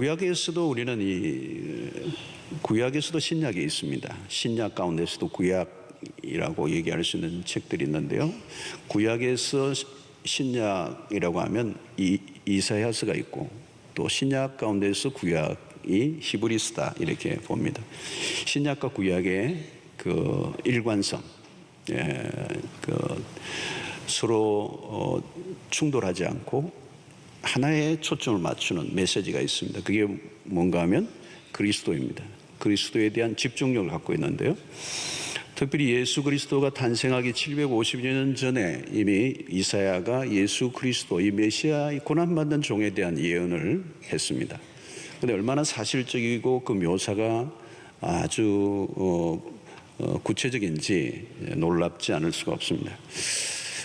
구약에서도 우리는 구약에서도 신약이 있습니다. 신약 가운데서도 구약이라고 얘기할 수 있는 책들이 있는데요. 구약에서 신약이라고 하면 이사야서가 있고, 또 신약 가운데서 구약이 히브리서다 이렇게 봅니다. 신약과 구약의 그 일관성, 서로 충돌하지 않고 하나의 초점을 맞추는 메시지가 있습니다. 그게 뭔가 하면 그리스도입니다. 그리스도에 대한 집중력을 갖고 있는데요. 특별히 예수 그리스도가 탄생하기 750년 전에 이미 이사야가 예수 그리스도, 이 메시아, 고난받는 종에 대한 예언을 했습니다. 그런데 얼마나 사실적이고 그 묘사가 아주 구체적인지 놀랍지 않을 수가 없습니다.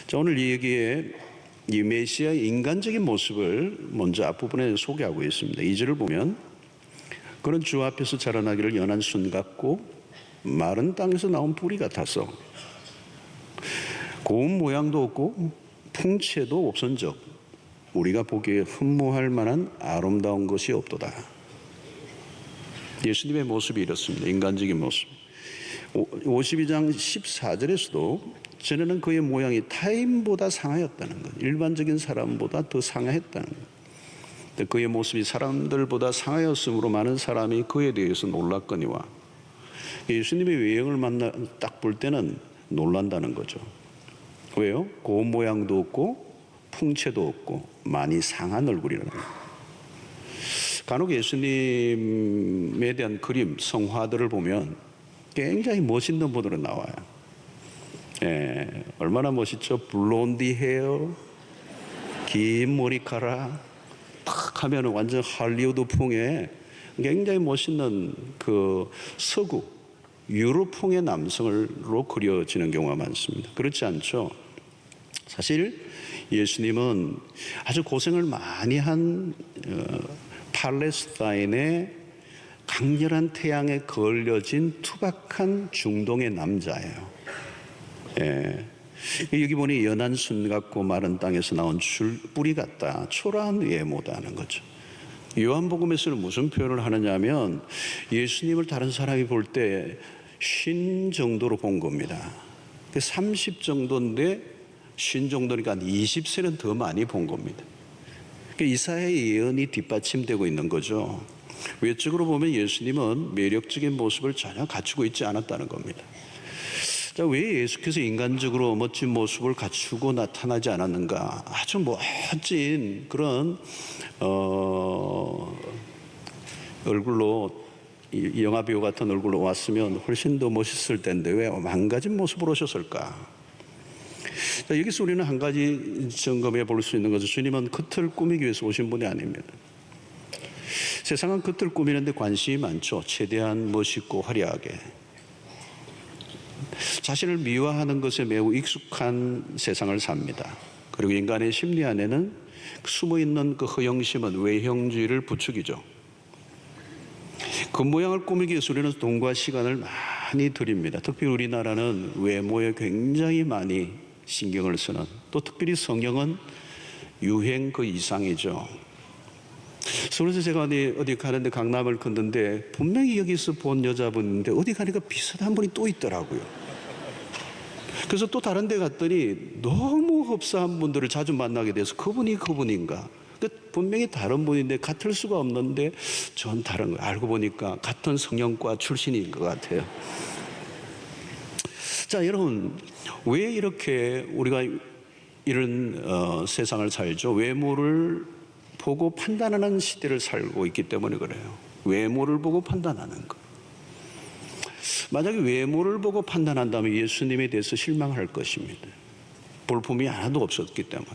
자, 오늘 이 얘기에 이 메시아의 인간적인 모습을 먼저 앞부분에 소개하고 있습니다. 2절을 보면 그는 주 앞에서 자라나기를 연한 순 같고 마른 땅에서 나온 뿌리 같아서 고운 모양도 없고 풍채도 없은즉 우리가 보기에 흠모할 만한 아름다운 것이 없도다. 예수님의 모습이 이렇습니다. 인간적인 모습. 52장 14절에서도 전에는 그의 모양이 타인보다 상하였다는 것, 일반적인 사람보다 더 상하였다는 것. 그의 모습이 사람들보다 상하였으므로 많은 사람이 그에 대해서 놀랐거니와 예수님의 외형을 딱 볼 때는 놀란다는 거죠. 왜요? 고운 모양도 없고 풍채도 없고 많이 상한 얼굴이라는 거예요. 간혹 예수님에 대한 그림, 성화들을 보면 굉장히 멋있는 분으로 나와요. 얼마나 멋있죠? 블론디 헤어, 긴 머리카락, 탁 하면 완전 할리우드풍의 굉장히 멋있는 그 서구 유럽풍의 남성으로 그려지는 경우가 많습니다. 그렇지 않죠? 사실 예수님은 아주 고생을 많이 한 팔레스타인의 강렬한 태양에 걸려진 투박한 중동의 남자예요. 여기 보니 연한 순 같고 마른 땅에서 나온 뿌리 같다, 초라한 외모다는 거죠. 요한복음에서는 무슨 표현을 하느냐면 예수님을 다른 사람이 볼 때 쉰 정도로 본 겁니다. 30 정도인데 쉰 정도니까 한 20세는 더 많이 본 겁니다. 이사야의 예언이 뒷받침되고 있는 거죠. 외적으로 보면 예수님은 매력적인 모습을 전혀 갖추고 있지 않았다는 겁니다. 자, 왜 예수께서 인간적으로 멋진 모습을 갖추고 나타나지 않았는가? 아주 멋진 그런 얼굴로, 영화배우 같은 얼굴로 왔으면 훨씬 더 멋있을 텐데 왜 망가진 모습으로 오셨을까? 자, 여기서 우리는 한 가지 점검해 볼 수 있는 것은 주님은 겉을 꾸미기 위해서 오신 분이 아닙니다. 세상은 겉을 꾸미는데 관심이 많죠. 최대한 멋있고 화려하게. 자신을 미화하는 것에 매우 익숙한 세상을 삽니다. 그리고 인간의 심리 안에는 숨어있는 그 허영심은 외형주의를 부추기죠. 그 모양을 꾸미기 위해서 우리는 돈과 시간을 많이 들입니다. 특히 우리나라는 외모에 굉장히 많이 신경을 쓰는, 또 특별히 성형은 유행 그 이상이죠. 그래서 제가 어디 가는데 강남을 걷는데 분명히 여기서 본 여자분인데 어디 가니까 비슷한 분이 또 있더라고요. 그래서 또 다른 데 갔더니 너무 흡사한 분들을 자주 만나게 돼서 그분이 그분인가? 분명히 다른 분인데 같을 수가 없는데 전 다른 거 알고 보니까 같은 성형과 출신인 것 같아요. 자, 여러분, 왜 이렇게 우리가 이런 세상을 살죠? 외모를 보고 판단하는 시대를 살고 있기 때문에 그래요. 외모를 보고 판단하는 것. 만약에 외모를 보고 판단한다면 예수님에 대해서 실망할 것입니다. 볼품이 하나도 없었기 때문에.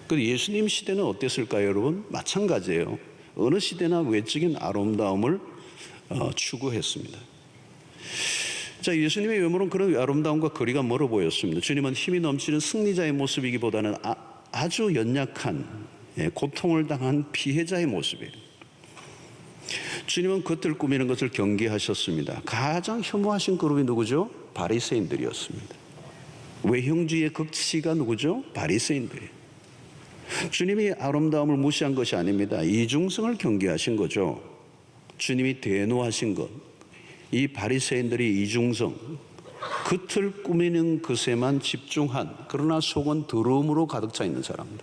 그런데 예수님 시대는 어땠을까요, 여러분? 마찬가지예요. 어느 시대나 외적인 아름다움을 추구했습니다. 자, 예수님의 외모는 그런 아름다움과 거리가 멀어 보였습니다. 주님은 힘이 넘치는 승리자의 모습이기보다는 아주 연약한, 고통을 당한 피해자의 모습이에요. 주님은 겉을 꾸미는 것을 경계하셨습니다. 가장 혐오하신 그룹이 누구죠? 바리새인들이었습니다. 외형주의의 극치가 누구죠? 바리새인들이에요. 주님이 아름다움을 무시한 것이 아닙니다. 이중성을 경계하신 거죠. 주님이 대노하신 것, 이 바리새인들이 이중성, 겉을 꾸미는 것에만 집중한, 그러나 속은 더러움으로 가득 차 있는 사람들.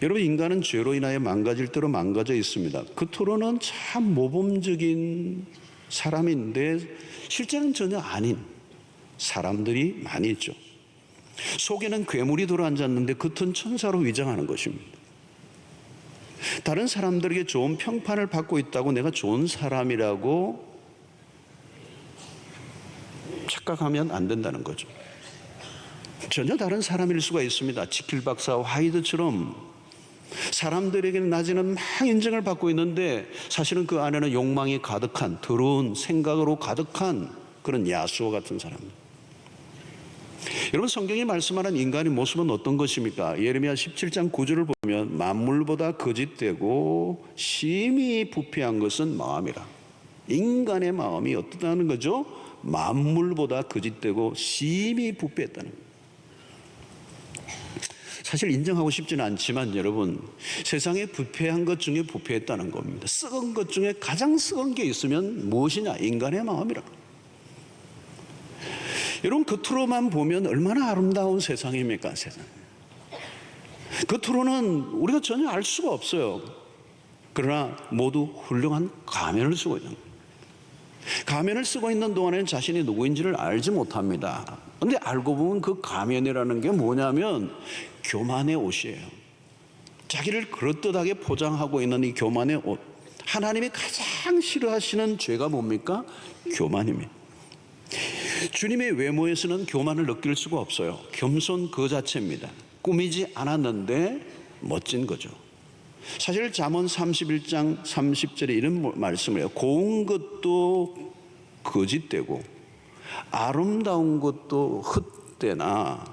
여러분, 인간은 죄로 인하여 망가질 대로 망가져 있습니다. 겉으로는 참 모범적인 사람인데 실제는 전혀 아닌 사람들이 많이 있죠. 속에는 괴물이 들어앉았는데 겉은 천사로 위장하는 것입니다. 다른 사람들에게 좋은 평판을 받고 있다고 내가 좋은 사람이라고 착각하면 안 된다는 거죠. 전혀 다른 사람일 수가 있습니다. 지킬 박사 화이드처럼 사람들에게는 낮에는 막 인정을 받고 있는데 사실은 그 안에는 욕망이 가득한, 더러운 생각으로 가득한 그런 야수와 같은 사람. 여러분, 성경이 말씀하는 인간의 모습은 어떤 것입니까? 예레미야 17장 9절을 보면 만물보다 거짓되고 심히 부패한 것은 마음이라. 인간의 마음이 어떻다는 거죠? 만물보다 거짓되고 심히 부패했다는 거예요. 사실 인정하고 싶지는 않지만 여러분, 세상에 부패한 것 중에 부패했다는 겁니다. 썩은 것 중에 가장 썩은 게 있으면 무엇이냐? 인간의 마음이라. 여러분, 겉으로만 보면 얼마나 아름다운 세상입니까? 세상. 겉으로는 우리가 전혀 알 수가 없어요. 그러나 모두 훌륭한 가면을 쓰고 있는 거예요. 가면을 쓰고 있는 동안에는 자신이 누구인지를 알지 못합니다. 그런데 알고 보면 그 가면이라는 게 뭐냐면 교만의 옷이에요. 자기를 그럴듯하게 포장하고 있는 이 교만의 옷. 하나님이 가장 싫어하시는 죄가 뭡니까? 교만입니다. 주님의 외모에서는 교만을 느낄 수가 없어요. 겸손 그 자체입니다. 꾸미지 않았는데 멋진 거죠. 사실 잠언 31장 30절에 이런 말씀을 해요. 고운 것도 거짓되고 아름다운 것도 헛되나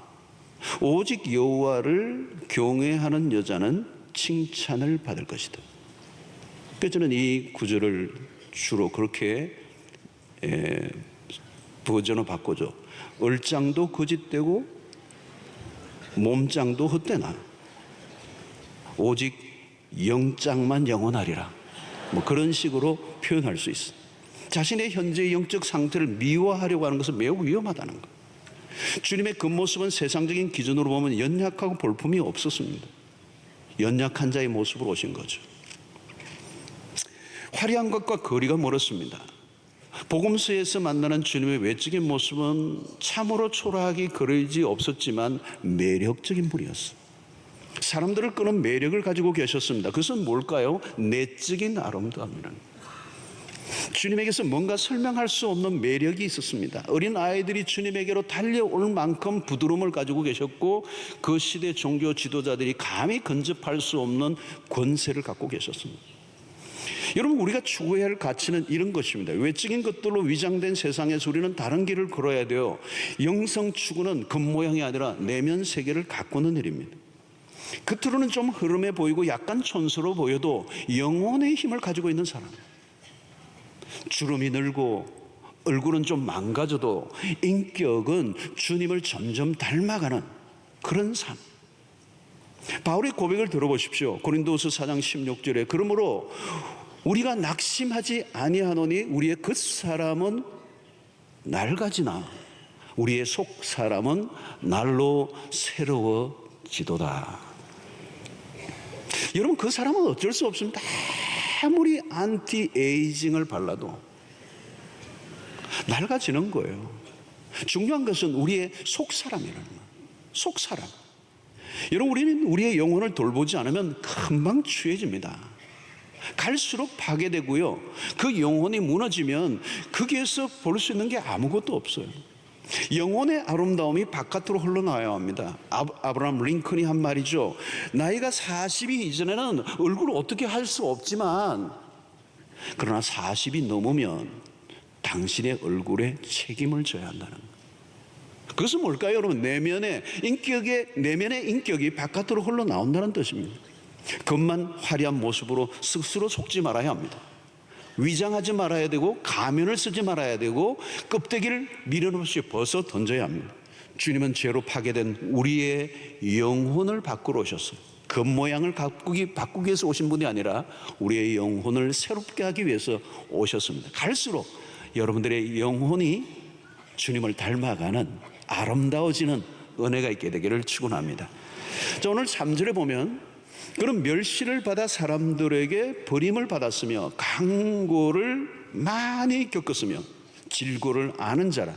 오직 여호와를 경외하는 여자는 칭찬을 받을 것이다. 그래서 저는 이 구절을 주로 그렇게 버전을 바꾸죠. 얼짱도 거짓되고 몸짱도 헛되나 오직 영짱만 영원하리라. 뭐 그런 식으로 표현할 수 있어. 자신의 현재의 영적 상태를 미화하려고 하는 것은 매우 위험하다는 것. 주님의 겉모습은 세상적인 기준으로 보면 연약하고 볼품이 없었습니다. 연약한 자의 모습으로 오신 거죠. 화려한 것과 거리가 멀었습니다. 복음서에서 만나는 주님의 외적인 모습은 참으로 초라하게 그러지 없었지만 매력적인 분이었어요. 사람들을 끄는 매력을 가지고 계셨습니다. 그것은 뭘까요? 내적인 아름다움이라는. 주님에게서 뭔가 설명할 수 없는 매력이 있었습니다. 어린 아이들이 주님에게로 달려올 만큼 부드러움을 가지고 계셨고 그 시대 종교 지도자들이 감히 근접할 수 없는 권세를 갖고 계셨습니다. 여러분, 우리가 추구해야 할 가치는 이런 것입니다. 외적인 것들로 위장된 세상에서 우리는 다른 길을 걸어야 돼요. 영성 추구는 겉모양이 아니라 내면 세계를 가꾸는 일입니다. 겉으로는 좀 흐름해 보이고 약간 촌스러워 보여도 영혼의 힘을 가지고 있는 사람, 주름이 늘고 얼굴은 좀 망가져도 인격은 주님을 점점 닮아가는 그런 삶. 바울의 고백을 들어보십시오. 고린도후서 4장 16절에 그러므로 우리가 낙심하지 아니하노니 우리의 겉사람은 낡아지나 우리의 속사람은 날로 새로워지도다. 여러분, 그 사람은 어쩔 수 없습니다. 아무리 안티에이징을 발라도 낡아지는 거예요. 중요한 것은 우리의 속사람이라는 거예요. 속사람. 여러분, 우리는 우리의 영혼을 돌보지 않으면 금방 취해집니다. 갈수록 파괴되고요. 그 영혼이 무너지면 거기에서 볼 수 있는 게 아무것도 없어요. 영혼의 아름다움이 바깥으로 흘러나와야 합니다. 아브라함 링컨이 한 말이죠. 나이가 40이 이전에는 얼굴을 어떻게 할 수 없지만 그러나 40이 넘으면 당신의 얼굴에 책임을 져야 한다는 거예요. 그것은 뭘까요, 여러분? 내면의 인격이 바깥으로 흘러나온다는 뜻입니다. 겉만 화려한 모습으로 스스로 속지 말아야 합니다. 위장하지 말아야 되고 가면을 쓰지 말아야 되고 껍데기를 미련 없이 벗어 던져야 합니다. 주님은 죄로 파괴된 우리의 영혼을 바꾸러 오셨어요. 겉모양을 바꾸기 위해서 오신 분이 아니라 우리의 영혼을 새롭게 하기 위해서 오셨습니다. 갈수록 여러분들의 영혼이 주님을 닮아가는 아름다워지는 은혜가 있게 되기를 축원합니다. 자, 오늘 3절에 보면 그런 멸시를 받아 사람들에게 버림을 받았으며 강고를 많이 겪었으며 질고를 아는 자라.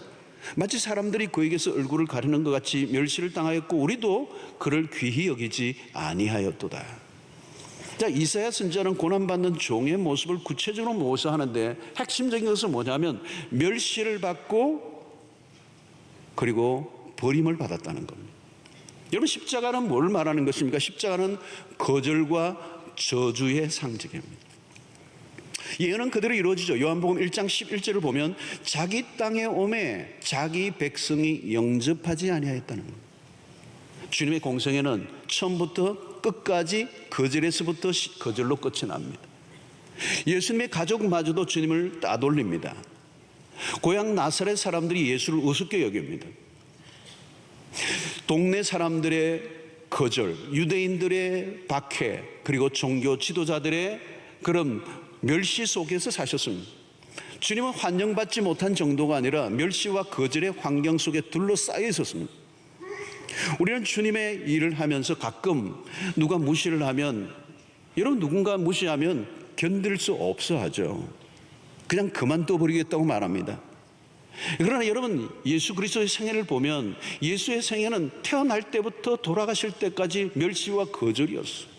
마치 사람들이 그에게서 얼굴을 가리는 것 같이 멸시를 당하였고 우리도 그를 귀히 여기지 아니하였도다. 자, 이사야 선지자는 고난받는 종의 모습을 구체적으로 묘사하는데 핵심적인 것은 뭐냐면 멸시를 받고 그리고 버림을 받았다는 겁니다. 여러분, 십자가는 뭘 말하는 것입니까? 십자가는 거절과 저주의 상징입니다. 예언은 그대로 이루어지죠. 요한복음 1장 11절을 보면 자기 땅에 오매 자기 백성이 영접하지 아니하였다는 겁니다. 주님의 공생애는 처음부터 끝까지 거절에서부터 거절로 끝이 납니다. 예수님의 가족마저도 주님을 따돌립니다. 고향 나사렛 사람들이 예수를 우습게 여깁니다. 동네 사람들의 거절, 유대인들의 박해, 그리고 종교 지도자들의 그런 멸시 속에서 사셨습니다. 주님은 환영받지 못한 정도가 아니라 멸시와 거절의 환경 속에 둘러싸여 있었습니다. 우리는 주님의 일을 하면서 가끔 누가 무시를 하면, 여러분, 누군가 무시하면 견딜 수 없어 하죠. 그냥 그만둬 버리겠다고 말합니다. 그러나 여러분, 예수 그리스도의 생애를 보면 예수의 생애는 태어날 때부터 돌아가실 때까지 멸시와 거절이었어요.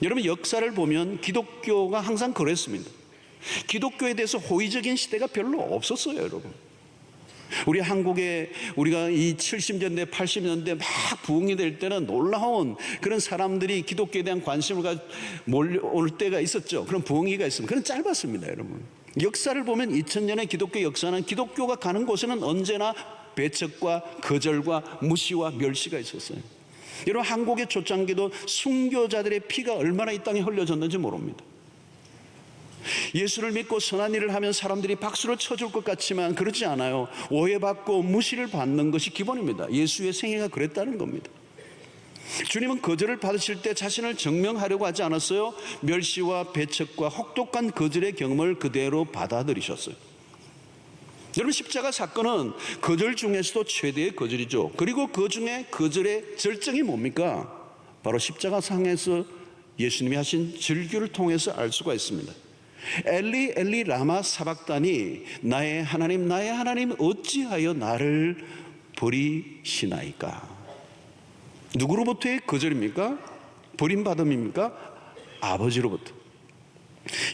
여러분, 역사를 보면 기독교가 항상 그랬습니다. 기독교에 대해서 호의적인 시대가 별로 없었어요, 여러분. 우리 한국에 우리가 이 70년대, 80년대 막 부흥이 될 때는 놀라운 그런 사람들이 기독교에 대한 관심을 몰려올 때가 있었죠. 그런 부흥기가 있습니다. 그건 짧았습니다, 여러분. 역사를 보면 2000년의 기독교 역사는 기독교가 가는 곳에는 언제나 배척과 거절과 무시와 멸시가 있었어요. 여러분, 한국의 초창기도 순교자들의 피가 얼마나 이 땅에 흘려졌는지 모릅니다. 예수를 믿고 선한 일을 하면 사람들이 박수를 쳐줄 것 같지만 그렇지 않아요. 오해받고 무시를 받는 것이 기본입니다. 예수의 생애가 그랬다는 겁니다. 주님은 거절을 받으실 때 자신을 증명하려고 하지 않았어요. 멸시와 배척과 혹독한 거절의 경험을 그대로 받아들이셨어요. 여러분, 십자가 사건은 거절 중에서도 최대의 거절이죠. 그리고 그 중에 거절의 절정이 뭡니까? 바로 십자가 상에서 예수님이 하신 절규를 통해서 알 수가 있습니다. 엘리 엘리 라마 사박다니, 나의 하나님 나의 하나님 어찌하여 나를 버리시나이까. 누구로부터의 거절입니까? 버림받음입니까? 아버지로부터.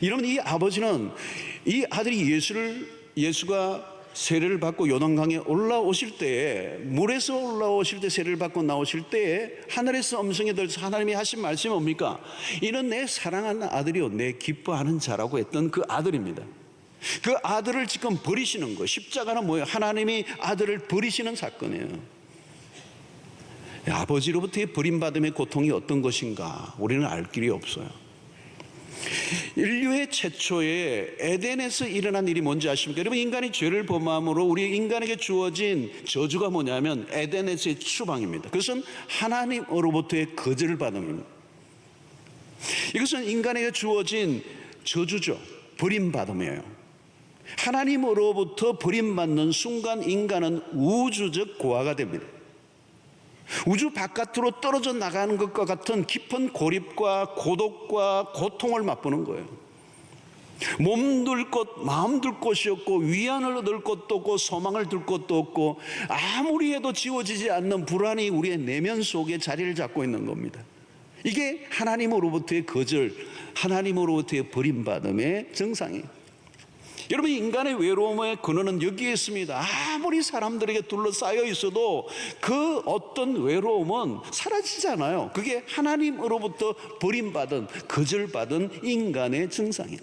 여러분, 이 아버지는 이 아들이 예수가 세례를 받고 요단강에 올라오실 때에, 물에서 올라오실 때 세례를 받고 나오실 때에 하늘에서 음성이 들려서 하나님이 하신 말씀이 뭡니까? 이는 내 사랑하는 아들이요 내 기뻐하는 자라고 했던 그 아들입니다. 그 아들을 지금 버리시는 거예요. 십자가는 뭐예요? 하나님이 아들을 버리시는 사건이에요. 아버지로부터의 버림받음의 고통이 어떤 것인가 우리는 알 길이 없어요. 인류의 최초의 에덴에서 일어난 일이 뭔지 아십니까? 여러분, 인간이 죄를 범함으로 우리 인간에게 주어진 저주가 뭐냐면 에덴에서의 추방입니다. 그것은 하나님으로부터의 거절 받음입니다. 이것은 인간에게 주어진 저주죠. 버림받음이에요. 하나님으로부터 버림받는 순간 인간은 우주적 고아가 됩니다. 우주 바깥으로 떨어져 나가는 것과 같은 깊은 고립과 고독과 고통을 맛보는 거예요. 몸둘 곳, 마음 둘 곳이 없고 위안을 얻을 것도 없고 소망을 둘 것도 없고 아무리 해도 지워지지 않는 불안이 우리의 내면 속에 자리를 잡고 있는 겁니다. 이게 하나님으로부터의 거절, 하나님으로부터의 버림받음의 정상이에요. 여러분, 인간의 외로움의 근원은 여기에 있습니다. 아무리 사람들에게 둘러싸여 있어도 그 어떤 외로움은 사라지잖아요. 그게 하나님으로부터 버림받은, 거절받은 인간의 증상이에요.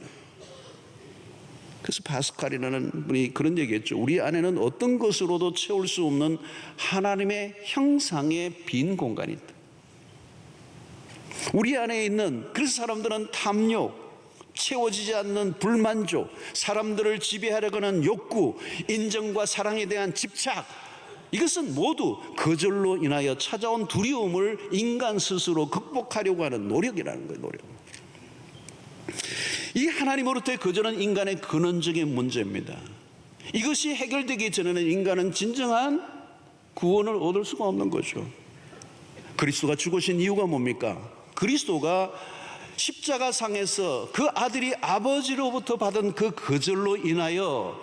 그래서 파스칼이라는 분이 그런 얘기했죠. 우리 안에는 어떤 것으로도 채울 수 없는 하나님의 형상의 빈 공간이 있다. 우리 안에 있는, 그래서 사람들은 탐욕, 채워지지 않는 불만족, 사람들을 지배하려고 하는 욕구, 인정과 사랑에 대한 집착, 이것은 모두 거절로 인하여 찾아온 두려움을 인간 스스로 극복하려고 하는 노력이라는 거예요. 노력. 이 하나님으로부터의 거절은 인간의 근원적인 문제입니다. 이것이 해결되기 전에는 인간은 진정한 구원을 얻을 수가 없는 거죠. 그리스도가 죽으신 이유가 뭡니까? 그리스도가 십자가상에서 그 아들이 아버지로부터 받은 그 거절로 인하여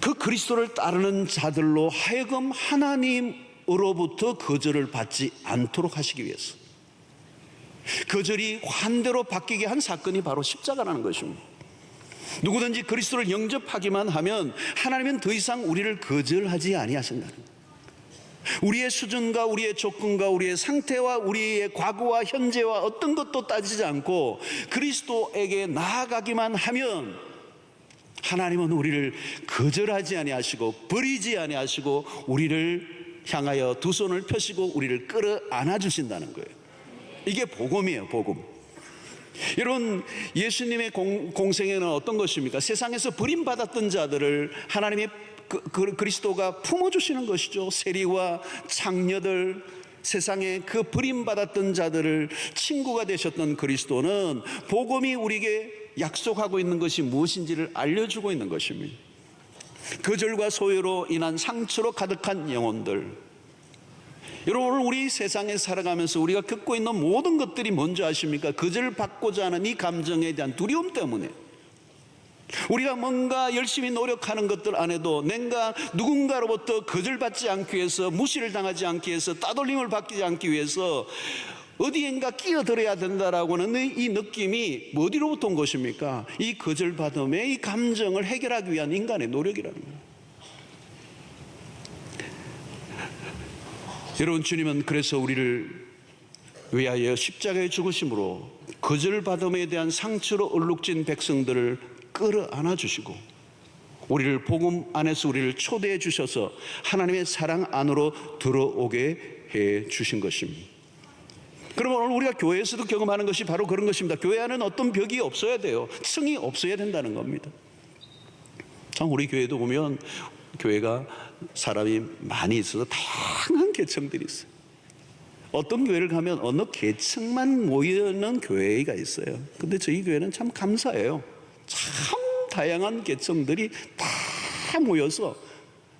그 그리스도를 따르는 자들로 하여금 하나님으로부터 거절을 받지 않도록 하시기 위해서, 거절이 환대로 바뀌게 한 사건이 바로 십자가라는 것입니다. 누구든지 그리스도를 영접하기만 하면 하나님은 더 이상 우리를 거절하지 아니하신다는 거예요. 우리의 수준과 우리의 조건과 우리의 상태와 우리의 과거와 현재와 어떤 것도 따지지 않고 그리스도에게 나아가기만 하면 하나님은 우리를 거절하지 아니하시고 버리지 아니하시고 우리를 향하여 두 손을 펴시고 우리를 끌어안아 주신다는 거예요. 이게 복음이에요, 복음. 여러분, 예수님의 공생애는 어떤 것입니까? 세상에서 버림받았던 자들을 하나님의 그리스도가 품어주시는 것이죠. 세리와 창녀들, 세상에 그 버림받았던 자들을 친구가 되셨던 그리스도는 복음이 우리에게 약속하고 있는 것이 무엇인지를 알려주고 있는 것입니다. 거절과 소외로 인한 상처로 가득한 영혼들, 여러분, 오늘 우리 세상에 살아가면서 우리가 겪고 있는 모든 것들이 뭔지 아십니까? 거절받고자 하는 이 감정에 대한 두려움 때문에 우리가 뭔가 열심히 노력하는 것들 안에도 내가 누군가로부터 거절받지 않기 위해서, 무시를 당하지 않기 위해서, 따돌림을 받지 않기 위해서 어디엔가 끼어들어야 된다라고 하는 이 느낌이 어디로부터 온 것입니까? 이 거절받음의 이 감정을 해결하기 위한 인간의 노력이라는 거예요. 여러분, 주님은 그래서 우리를 위하여 십자가의 죽으심으로 거절받음에 대한 상처로 얼룩진 백성들을 끌어안아 주시고 우리를 복음 안에서 우리를 초대해 주셔서 하나님의 사랑 안으로 들어오게 해 주신 것입니다. 그러면 오늘 우리가 교회에서도 경험하는 것이 바로 그런 것입니다. 교회 안에는 어떤 벽이 없어야 돼요. 층이 없어야 된다는 겁니다. 참, 우리 교회도 보면 교회가 사람이 많이 있어서 다양한 계층들이 있어요. 어떤 교회를 가면 어느 계층만 모이는 교회가 있어요. 근데 저희 교회는 참 감사해요. 참 다양한 계층들이 다 모여서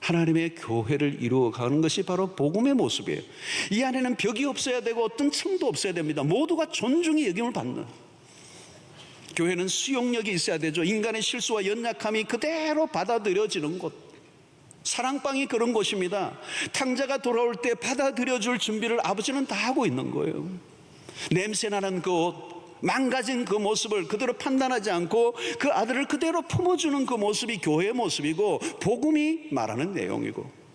하나님의 교회를 이루어가는 것이 바로 복음의 모습이에요. 이 안에는 벽이 없어야 되고 어떤 층도 없어야 됩니다. 모두가 존중의 여김을 받는, 교회는 수용력이 있어야 되죠. 인간의 실수와 연약함이 그대로 받아들여지는 곳, 사랑방이 그런 곳입니다. 탕자가 돌아올 때 받아들여줄 준비를 아버지는 다 하고 있는 거예요. 냄새나는 그 옷, 망가진 그 모습을 그대로 판단하지 않고 그 아들을 그대로 품어주는 그 모습이 교회의 모습이고 복음이 말하는 내용이고,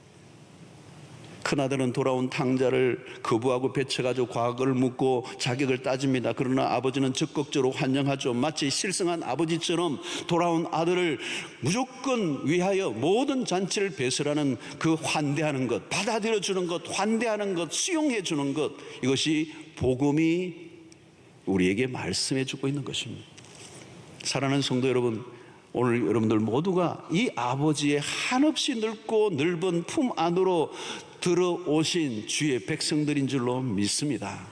큰아들은 돌아온 탕자를 거부하고 배척하죠. 과거를 묻고 자격을 따집니다. 그러나 아버지는 적극적으로 환영하죠. 마치 실성한 아버지처럼 돌아온 아들을 무조건 위하여 모든 잔치를 배설하는 그 환대하는 것, 받아들여주는 것, 환대하는 것, 수용해주는 것, 이것이 복음이 우리에게 말씀해주고 있는 것입니다. 사랑하는 성도 여러분, 오늘 여러분들 모두가 이 아버지의 한없이 넓고 넓은 품 안으로 들어오신 주의 백성들인 줄로 믿습니다.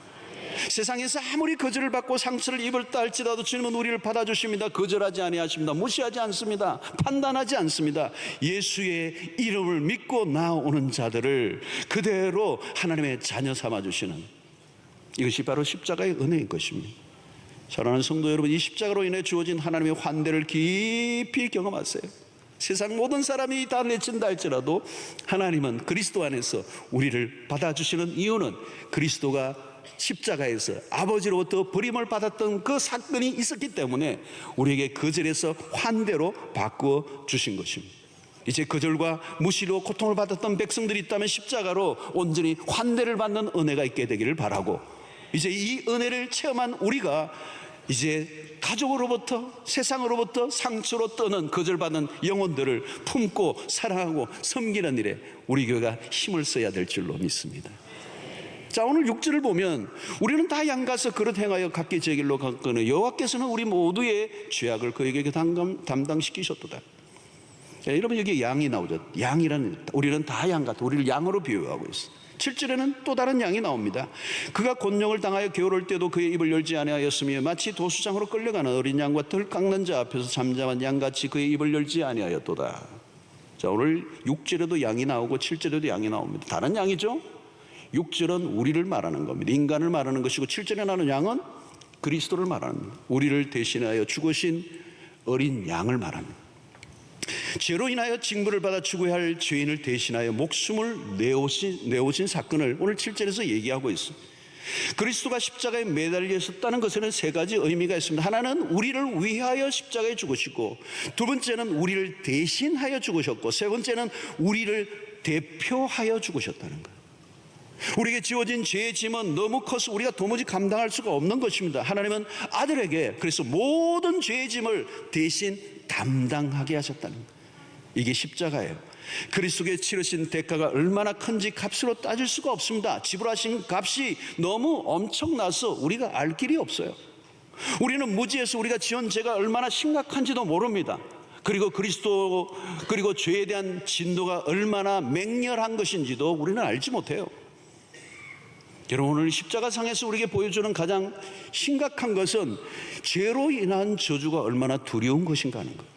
세상에서 아무리 거절을 받고 상처를 입었다 할지라도 주님은 우리를 받아주십니다. 거절하지 아니하십니다. 무시하지 않습니다. 판단하지 않습니다. 예수의 이름을 믿고 나오는 자들을 그대로 하나님의 자녀 삼아주시는, 이것이 바로 십자가의 은혜인 것입니다. 사랑하는 성도 여러분, 이 십자가로 인해 주어진 하나님의 환대를 깊이 경험하세요. 세상 모든 사람이 다 내친다 할지라도 하나님은 그리스도 안에서 우리를 받아주시는 이유는 그리스도가 십자가에서 아버지로부터 버림을 받았던 그 사건이 있었기 때문에 우리에게 거절에서 환대로 바꾸어 주신 것입니다. 이제 거절과 무시로 고통을 받았던 백성들이 있다면 십자가로 온전히 환대를 받는 은혜가 있게 되기를 바라고, 이제 이 은혜를 체험한 우리가 이제 가족으로부터, 세상으로부터 상처로 떠는 거절받는 영혼들을 품고 사랑하고 섬기는 일에 우리 교회가 힘을 써야 될 줄로 믿습니다. 자, 오늘 6절을 보면 우리는 다 양가서 그릇 행하여 각기 제 길로 갔거늘 여호와께서는 우리 모두의 죄악을 그에게 담당시키셨도다. 여러분 여기 양이 나오죠. 양이라는, 우리는 다 양 같아. 우리를 양으로 비유하고 있어. 7절에는 또 다른 양이 나옵니다. 그가 곤욕을 당하여 게으를 때도 그의 입을 열지 아니하였으며 마치 도수장으로 끌려가는 어린 양과 털 깎는 자 앞에서 잠잠한 양같이 그의 입을 열지 아니하였도다. 자, 오늘 6절에도 양이 나오고 7절에도 양이 나옵니다. 다른 양이죠. 6절은 우리를 말하는 겁니다. 인간을 말하는 것이고 7절에 나오는 양은 그리스도를 말합니다. 우리를 대신하여 죽으신 어린 양을 말합니다. 죄로 인하여 징벌을 받아 죽어야 할 죄인을 대신하여 목숨을 내오신 사건을 오늘 7절에서 얘기하고 있어요. 그리스도가 십자가에 매달려 있었다는 것에는 세 가지 의미가 있습니다. 하나는 우리를 위하여 십자가에 죽으시고, 두 번째는 우리를 대신하여 죽으셨고, 세 번째는 우리를 대표하여 죽으셨다는 거예요. 우리에게 지어진 죄의 짐은 너무 커서 우리가 도무지 감당할 수가 없는 것입니다. 하나님은 아들에게 그래서 모든 죄의 짐을 대신 담당하게 하셨다는 거예요. 이게 십자가예요. 그리스도께 치르신 대가가 얼마나 큰지 값으로 따질 수가 없습니다. 지불하신 값이 너무 엄청나서 우리가 알 길이 없어요. 우리는 무지해서 우리가 지은 죄가 얼마나 심각한지도 모릅니다. 그리고 그리고 죄에 대한 진도가 얼마나 맹렬한 것인지도 우리는 알지 못해요. 여러분, 오늘 십자가상에서 우리에게 보여주는 가장 심각한 것은 죄로 인한 저주가 얼마나 두려운 것인가 하는 거예요.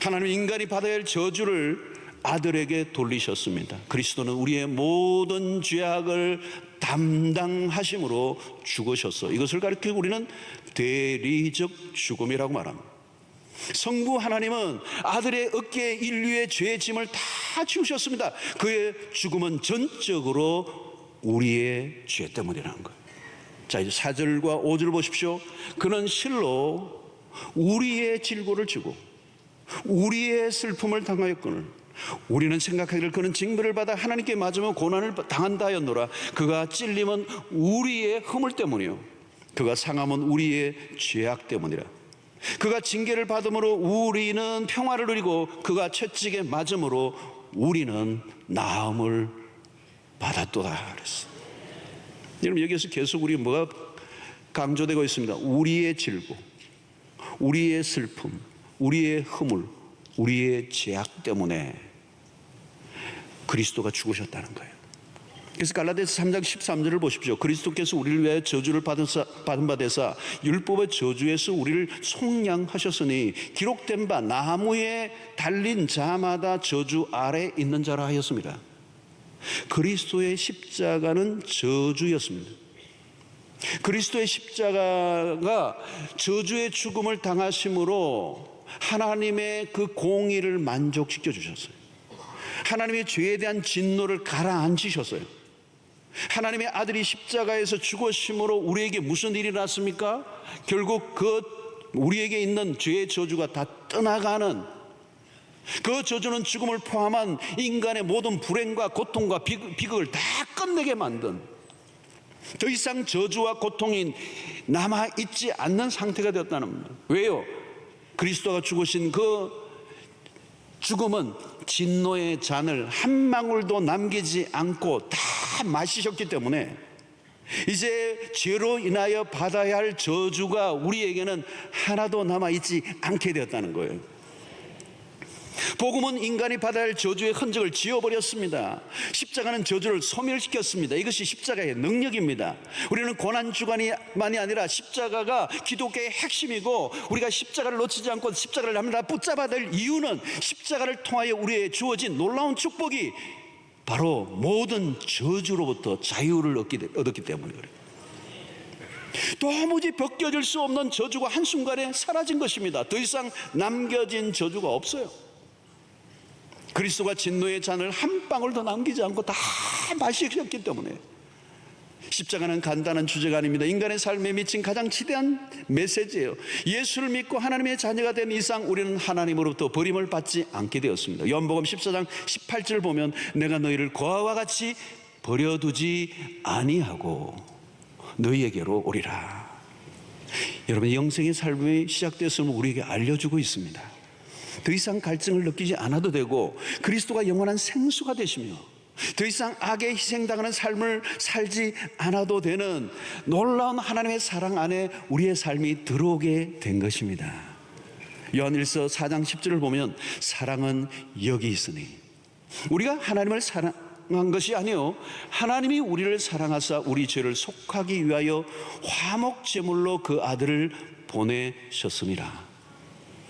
하나님 인간이 받아야 할 저주를 아들에게 돌리셨습니다. 그리스도는 우리의 모든 죄악을 담당하심으로 죽으셨어. 이것을 가리키고 우리는 대리적 죽음이라고 말합니다. 성부 하나님은 아들의 어깨에 인류의 죄의 짐을 다 지우셨습니다. 그의 죽음은 전적으로 우리의 죄 때문이라는 거예요. 자, 이제 4절과 5절 보십시오. 그는 실로 우리의 질고를 지고 우리의 슬픔을 당하였거늘 우리는 생각하기를 그는 징벌을 받아 하나님께 맞으며 고난을 당한다 하였노라. 그가 찔림은 우리의 허물 때문이요 그가 상함은 우리의 죄악 때문이라. 그가 징계를 받음으로 우리는 평화를 누리고 그가 채찍에 맞음으로 우리는 나음을 받았도다 그랬어. 여러분, 여기에서 계속 우리 뭐가 강조되고 있습니다. 우리의 질고, 우리의 슬픔, 우리의 허물, 우리의 죄악 때문에 그리스도가 죽으셨다는 거예요. 그래서 갈라디아서 3장 13절을 보십시오. 그리스도께서 우리를 위하여 저주를 받은 바 되사 율법의 저주에서 우리를 속량하셨으니 기록된 바 나무에 달린 자마다 저주 아래 있는 자라 하였습니다. 그리스도의 십자가는 저주였습니다. 그리스도의 십자가가 저주의 죽음을 당하심으로 하나님의 그 공의를 만족시켜 주셨어요. 하나님의 죄에 대한 진노를 가라앉히셨어요. 하나님의 아들이 십자가에서 죽으심으로 우리에게 무슨 일이 났습니까? 결국 우리에게 있는 죄의 저주가 다 떠나가는, 그 저주는 죽음을 포함한 인간의 모든 불행과 고통과 비극을 다 끝내게 만든, 더 이상 저주와 고통이 남아있지 않는 상태가 되었다는 겁니다. 왜요? 그리스도가 죽으신 그 죽음은 진노의 잔을 한 방울도 남기지 않고 다 마시셨기 때문에 이제 죄로 인하여 받아야 할 저주가 우리에게는 하나도 남아있지 않게 되었다는 거예요. 복음은 인간이 받아야 할 저주의 흔적을 지워버렸습니다. 십자가는 저주를 소멸시켰습니다. 이것이 십자가의 능력입니다. 우리는 고난주간만이 아니라 십자가가 기독교의 핵심이고, 우리가 십자가를 놓치지 않고 십자가를 합니다 붙잡아야 될 이유는 십자가를 통하여 우리에게 주어진 놀라운 축복이 바로 모든 저주로부터 자유를 얻었기 때문에 그래요. 도무지 벗겨질 수 없는 저주가 한순간에 사라진 것입니다. 더 이상 남겨진 저주가 없어요. 그리스도가 진노의 잔을 한 방울도 남기지 않고 다 마시셨기 때문에. 십자가는 간단한 주제가 아닙니다. 인간의 삶에 미친 가장 지대한 메시지예요. 예수를 믿고 하나님의 자녀가 된 이상 우리는 하나님으로부터 버림을 받지 않게 되었습니다. 요한복음 14장 18절 보면 내가 너희를 고아와 같이 버려두지 아니하고 너희에게로 오리라. 여러분, 영생의 삶이 시작됐음을 우리에게 알려주고 있습니다. 더 이상 갈증을 느끼지 않아도 되고 그리스도가 영원한 생수가 되시며 더 이상 악에 희생당하는 삶을 살지 않아도 되는 놀라운 하나님의 사랑 안에 우리의 삶이 들어오게 된 것입니다. 요한일서 4장 10절을 보면 사랑은 여기 있으니, 우리가 하나님을 사랑한 것이 아니요 하나님이 우리를 사랑하사 우리 죄를 속하기 위하여 화목 제물로 그 아들을 보내셨음이라.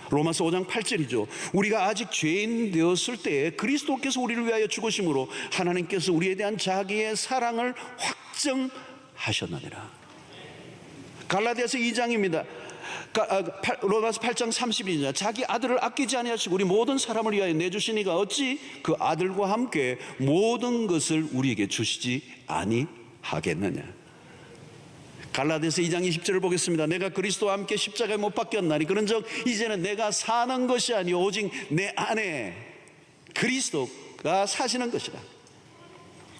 로마서 5장 8절이죠. 우리가 아직 죄인 되었을 때에 그리스도께서 우리를 위하여 죽으심으로 하나님께서 우리에 대한 자기의 사랑을 확정하셨느니라. 갈라디아서 2장입니다. 로마서 8장 32절, 자기 아들을 아끼지 아니하시고 우리 모든 사람을 위하여 내주시니가 어찌 그 아들과 함께 모든 것을 우리에게 주시지 아니하겠느냐. 갈라디아서 2장 20절을 보겠습니다. 내가 그리스도와 함께 십자가에 못 박혔나니 그런즉 이제는 내가 사는 것이 아니요 오직 내 안에 그리스도가 사시는 것이라.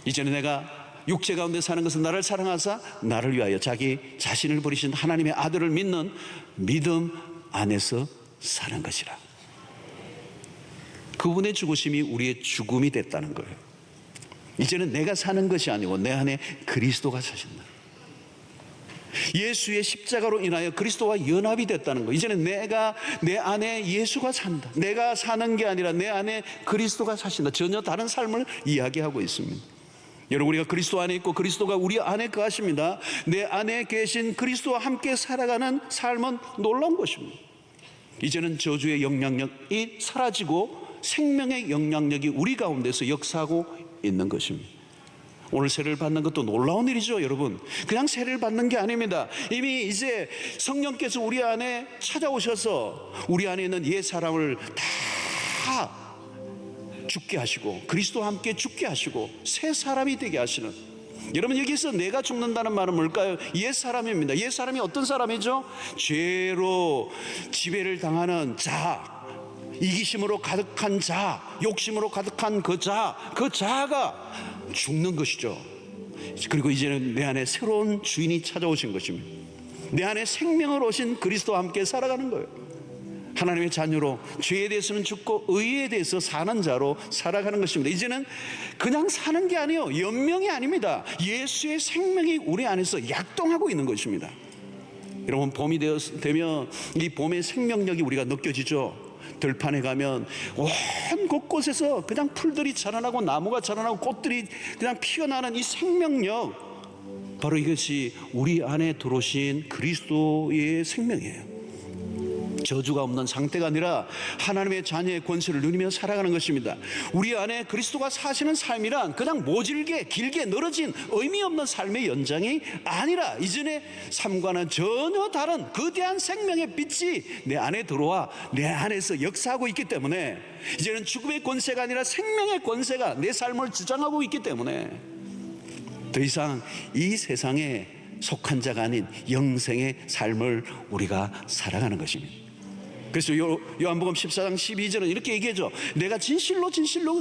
이제는 내가 육체 가운데 사는 것은 나를 사랑하사 나를 위하여 자기 자신을 버리신 하나님의 아들을 믿는 믿음 안에서 사는 것이라. 그분의 죽으심이 우리의 죽음이 됐다는 거예요. 이제는 내가 사는 것이 아니고 내 안에 그리스도가 사신다. 예수의 십자가로 인하여 그리스도와 연합이 됐다는 거. 이제는 내가 내 안에 예수가 산다. 내가 사는 게 아니라 내 안에 그리스도가 사신다. 전혀 다른 삶을 이야기하고 있습니다. 여러분, 우리가 그리스도 안에 있고 그리스도가 우리 안에 거하십니다. 내 안에 계신 그리스도와 함께 살아가는 삶은 놀라운 것입니다. 이제는 저주의 영향력이 사라지고 생명의 영향력이 우리 가운데서 역사하고 있는 것입니다. 오늘 세례를 받는 것도 놀라운 일이죠, 여러분. 그냥 세례를 받는 게 아닙니다. 이미 이제 성령께서 우리 안에 찾아오셔서 우리 안에 있는 옛 사람을 다 죽게 하시고 그리스도와 함께 죽게 하시고 새 사람이 되게 하시는. 여러분, 여기서 내가 죽는다는 말은 뭘까요? 옛 사람입니다. 옛 사람이 어떤 사람이죠? 죄로 지배를 당하는 자, 이기심으로 가득한 자, 욕심으로 가득한 그 자아가 죽는 것이죠. 그리고 이제는 내 안에 새로운 주인이 찾아오신 것입니다. 내 안에 생명을 오신 그리스도와 함께 살아가는 거예요. 하나님의 자녀로 죄에 대해서는 죽고 의에 대해서 사는 자로 살아가는 것입니다. 이제는 그냥 사는 게 아니에요. 연명이 아닙니다. 예수의 생명이 우리 안에서 약동하고 있는 것입니다. 여러분, 봄이 되면 이 봄의 생명력이 우리가 느껴지죠. 들판에 가면 온 곳곳에서 그냥 풀들이 자라나고 나무가 자라나고 꽃들이 그냥 피어나는 이 생명력, 바로 이것이 우리 안에 들어오신 그리스도의 생명이에요. 저주가 없는 상태가 아니라 하나님의 자녀의 권세를 누리며 살아가는 것입니다. 우리 안에 그리스도가 사시는 삶이란 그냥 모질게 길게 늘어진 의미 없는 삶의 연장이 아니라 이전의 삶과는 전혀 다른 거대한 생명의 빛이 내 안에 들어와 내 안에서 역사하고 있기 때문에 이제는 죽음의 권세가 아니라 생명의 권세가 내 삶을 주장하고 있기 때문에 더 이상 이 세상에 속한 자가 아닌 영생의 삶을 우리가 살아가는 것입니다. 그래서 요한복음 14장 12절은 이렇게 얘기하죠. 내가 진실로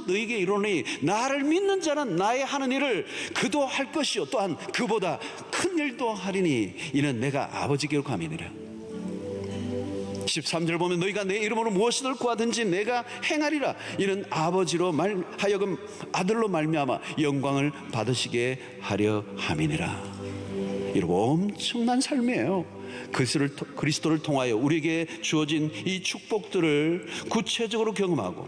너희에게 이르노니 나를 믿는 자는 나의 하는 일을 그도 할 것이요 또한 그보다 큰 일도 하리니 이는 내가 아버지께로 감이니라. 13절 보면 너희가 내 이름으로 무엇이든 구하든지 내가 행하리라. 이는 아버지로 하여금 아들로 말미암아 영광을 받으시게 하려 함이니라. 여러분, 엄청난 삶이에요. 그리스도를 통하여 우리에게 주어진 이 축복들을 구체적으로 경험하고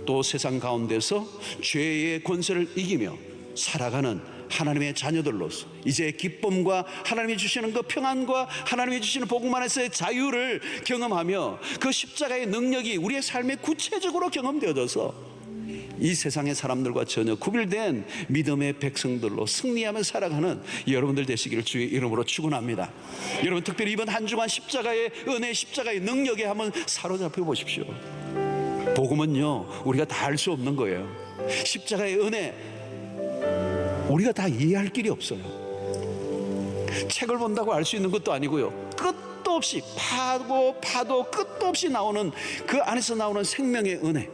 또 세상 가운데서 죄의 권세를 이기며 살아가는 하나님의 자녀들로서 이제 기쁨과 하나님이 주시는 그 평안과 하나님이 주시는 복음 안에서의 자유를 경험하며 그 십자가의 능력이 우리의 삶에 구체적으로 경험되어져서 이 세상의 사람들과 전혀 구별된 믿음의 백성들로 승리하며 살아가는 여러분들 되시기를 주의 이름으로 축원합니다. 여러분, 특별히 이번 한 주간 십자가의 은혜, 십자가의 능력에 한번 사로잡혀 보십시오. 복음은요, 우리가 다 알 수 없는 거예요. 십자가의 은혜, 우리가 다 이해할 길이 없어요. 책을 본다고 알 수 있는 것도 아니고요. 끝도 없이 파도 끝도 없이 나오는 그 안에서 나오는 생명의 은혜,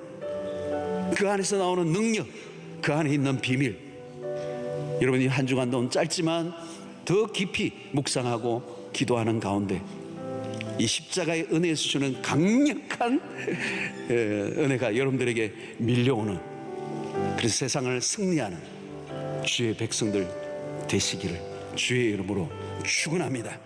그 안에서 나오는 능력, 그 안에 있는 비밀, 여러분이 한 주간 너무 짧지만 더 깊이 묵상하고 기도하는 가운데 이 십자가의 은혜에서 주는 강력한 은혜가 여러분들에게 밀려오는, 그래서 세상을 승리하는 주의 백성들 되시기를 주의 이름으로 축원합니다.